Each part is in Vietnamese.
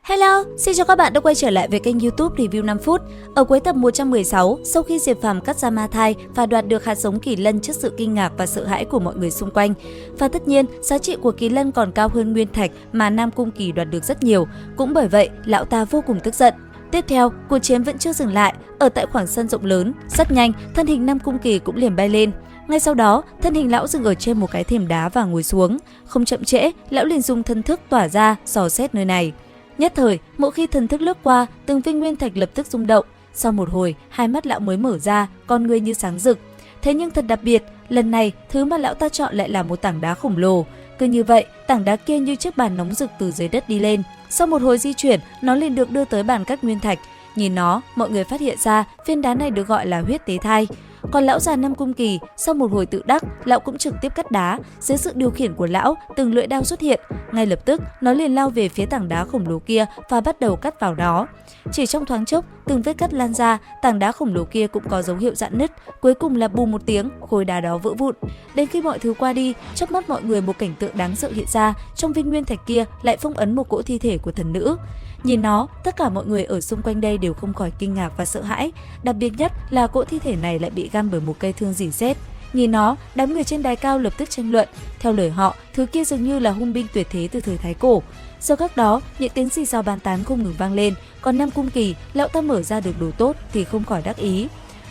Hello, xin chào các bạn đã quay trở lại với kênh YouTube Review 5 phút. Ở cuối tập 116, sau khi Diệp Phàm cắt ra ma thai và đoạt được hạt giống kỳ lân trước sự kinh ngạc và sợ hãi của mọi người xung quanh. Và tất nhiên, giá trị của kỳ lân còn cao hơn nguyên thạch mà Nam Cung Kỳ đoạt được rất nhiều. Cũng bởi vậy, lão ta vô cùng tức giận. Tiếp theo, cuộc chiến vẫn chưa dừng lại. Ở tại khoảng sân rộng lớn, rất nhanh, thân hình Nam Cung Kỳ cũng liền bay lên. Ngay sau đó, thân hình lão dừng ở trên một cái thềm đá và ngồi xuống. Không chậm trễ, lão liền dùng thân thức tỏa ra, dò xét nơi này. Nhất thời, mỗi khi thần thức lướt qua, từng viên nguyên thạch lập tức rung động. Sau một hồi, hai mắt lão mới mở ra, con ngươi như sáng rực. Thế nhưng thật đặc biệt, lần này thứ mà lão ta chọn lại là một tảng đá khổng lồ. Cứ như vậy, tảng đá kia như chiếc bàn nóng rực từ dưới đất đi lên. Sau một hồi di chuyển, nó liền được đưa tới bàn cắt nguyên thạch. Nhìn nó, mọi người phát hiện ra viên đá này được gọi là huyết tế thai. Còn lão già Nam Cung Kỳ, sau một hồi tự đắc, lão cũng trực tiếp cắt đá. Dưới sự điều khiển của lão, từng lưỡi đao xuất hiện. Ngay lập tức, nó liền lao về phía tảng đá khổng lồ kia và bắt đầu cắt vào đó. Chỉ trong thoáng chốc, từng vết cắt lan ra, tảng đá khổng lồ kia cũng có dấu hiệu rạn nứt. Cuối cùng là bùm một tiếng, khối đá đó vỡ vụn. Đến khi mọi thứ qua đi, trước mắt mọi người một cảnh tượng đáng sợ hiện ra. Trong viên nguyên thạch kia lại phong ấn một cỗ thi thể của thần nữ. Nhìn nó, tất cả mọi người ở xung quanh đây đều không khỏi kinh ngạc và sợ hãi. Đặc biệt nhất là cỗ thi thể này lại bị găm bởi một cây thương rỉ sét. Nhìn nó, đám người trên đài cao lập tức tranh luận. Theo lời họ, thứ kia dường như là hung binh tuyệt thế từ thời Thái Cổ. Sau các đó, những tiếng xì xào bàn tán không ngừng vang lên. Còn Nam Cung Kỳ, lão ta mở ra được đồ tốt thì không khỏi đắc ý.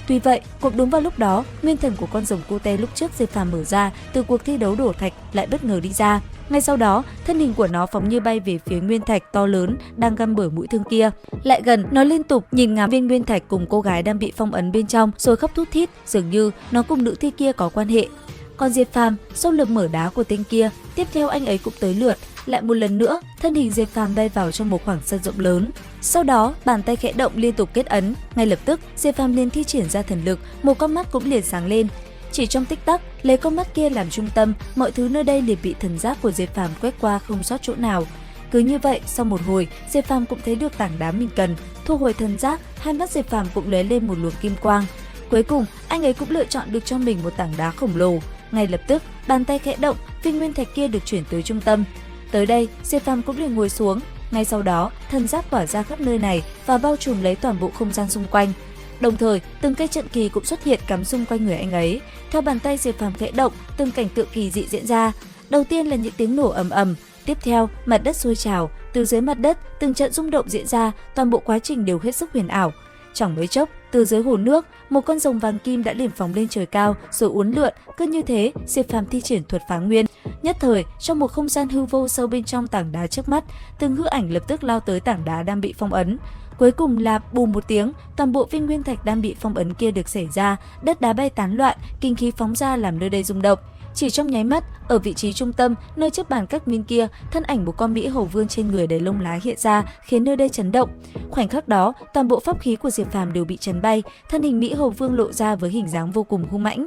Tuy vậy, cuộc đúng vào lúc đó, nguyên thần của con rồng Cute lúc trước Diệp Phàm mở ra từ cuộc thi đấu đổ thạch lại bất ngờ đi ra. Ngay sau đó, thân hình của nó phóng như bay về phía nguyên thạch to lớn đang găm bởi mũi thương kia. Lại gần, nó liên tục nhìn ngắm viên nguyên thạch cùng cô gái đang bị phong ấn bên trong rồi khóc thút thít, dường như nó cùng nữ thi kia có quan hệ. Còn Diệp Phàm, sau lượt mở đá của tên kia, tiếp theo anh ấy cũng tới lượt. Lại một lần nữa, thân hình Diệp Phàm bay vào trong một khoảng sân rộng lớn. Sau đó, bàn tay khẽ động liên tục kết ấn. Ngay lập tức, Diệp Phàm liền thi triển ra thần lực, một con mắt cũng liền sáng lên. Chỉ trong tích tắc, lấy con mắt kia làm trung tâm, mọi thứ nơi đây liền bị thần giác của Diệp Phàm quét qua không sót chỗ nào. Cứ như vậy, sau một hồi, Diệp Phàm cũng thấy được tảng đá mình cần. Thu hồi thần giác, hai mắt Diệp Phàm cũng lóe lên một luồng kim quang. Cuối cùng, anh ấy cũng lựa chọn được cho mình một tảng đá khổng lồ. Ngay lập tức, bàn tay khẽ động, viên nguyên thạch kia được chuyển tới trung tâm. Tới đây, Diệp Phàm cũng liền ngồi xuống. Ngay sau đó, thần giác tỏa ra khắp nơi này và bao trùm lấy toàn bộ không gian xung quanh. Đồng thời, từng cây trận kỳ cũng xuất hiện cắm xung quanh người anh ấy. Theo bàn tay Diệp Phàm khẽ động, từng cảnh tượng kỳ dị diễn ra. Đầu tiên là những tiếng nổ ầm ầm, tiếp theo, mặt đất sôi trào, từ dưới mặt đất, từng trận rung động diễn ra, toàn bộ quá trình đều hết sức huyền ảo. Chẳng mấy chốc, từ dưới hồ nước, một con rồng vàng kim đã liền phóng lên trời cao rồi uốn lượn, cứ như thế, Diệp Phàm thi triển thuật phá nguyên. Nhất thời, trong một không gian hư vô sâu bên trong tảng đá trước mắt, từng hư ảnh lập tức lao tới tảng đá đang bị phong ấn. Cuối cùng là bùm một tiếng, toàn bộ viên nguyên thạch đang bị phong ấn kia được xảy ra, đất đá bay tán loạn, kinh khí phóng ra làm nơi đây rung động. Chỉ trong nháy mắt, ở vị trí trung tâm, nơi chiếc bàn các nguyên kia, thân ảnh một con mỹ hầu vương trên người đầy lông lá hiện ra, khiến nơi đây chấn động. Khoảnh khắc đó, toàn bộ pháp khí của Diệp Phàm đều bị chấn bay, thân hình mỹ hầu vương lộ ra với hình dáng vô cùng hung mãnh.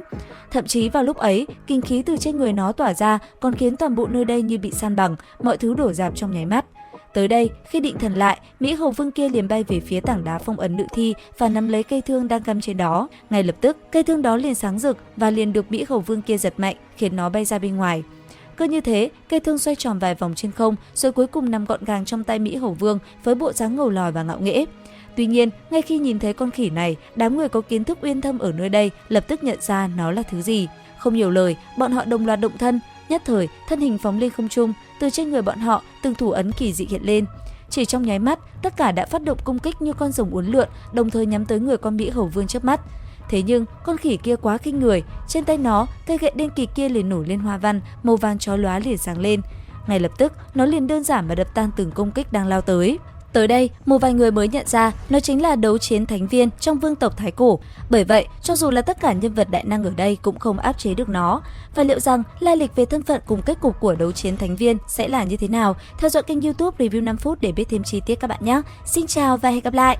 Thậm chí vào lúc ấy, kinh khí từ trên người nó tỏa ra, còn khiến toàn bộ nơi đây như bị san bằng, mọi thứ đổ rạp trong nháy mắt. Tới đây, khi định thần lại, mỹ hầu vương kia liền bay về phía tảng đá phong ấn nữ thi và nắm lấy cây thương đang găm trên đó. Ngay lập tức, cây thương đó liền sáng rực và liền được mỹ hầu vương kia giật mạnh, khiến nó bay ra bên ngoài. Cứ như thế, cây thương xoay tròn vài vòng trên không, rồi cuối cùng nằm gọn gàng trong tay mỹ hầu vương với bộ dáng ngầu lòi và ngạo nghễ. Tuy nhiên, ngay khi nhìn thấy con khỉ này, đám người có kiến thức uyên thâm ở nơi đây lập tức nhận ra nó là thứ gì. Không nhiều lời, bọn họ đồng loạt động thân. Nhất thời, thân hình phóng lên không trung, từ trên người bọn họ, từng thủ ấn kỳ dị hiện lên. Chỉ trong nháy mắt, tất cả đã phát động công kích như con rồng uốn lượn, đồng thời nhắm tới người con mỹ hầu vương trước mắt. Thế nhưng, con khỉ kia quá khinh người, trên tay nó, cây gậy đen kịt kia liền nổi lên hoa văn, màu vàng chói lóa liền sáng lên. Ngay lập tức, nó liền đơn giản mà đập tan từng công kích đang lao tới. Tới đây, một vài người mới nhận ra nó chính là đấu chiến thánh viên trong vương tộc Thái Cổ. Bởi vậy, cho dù là tất cả nhân vật đại năng ở đây cũng không áp chế được nó. Và liệu rằng lai lịch về thân phận cùng kết cục của đấu chiến thánh viên sẽ là như thế nào? Theo dõi kênh YouTube Review 5 phút để biết thêm chi tiết các bạn nhé. Xin chào và hẹn gặp lại!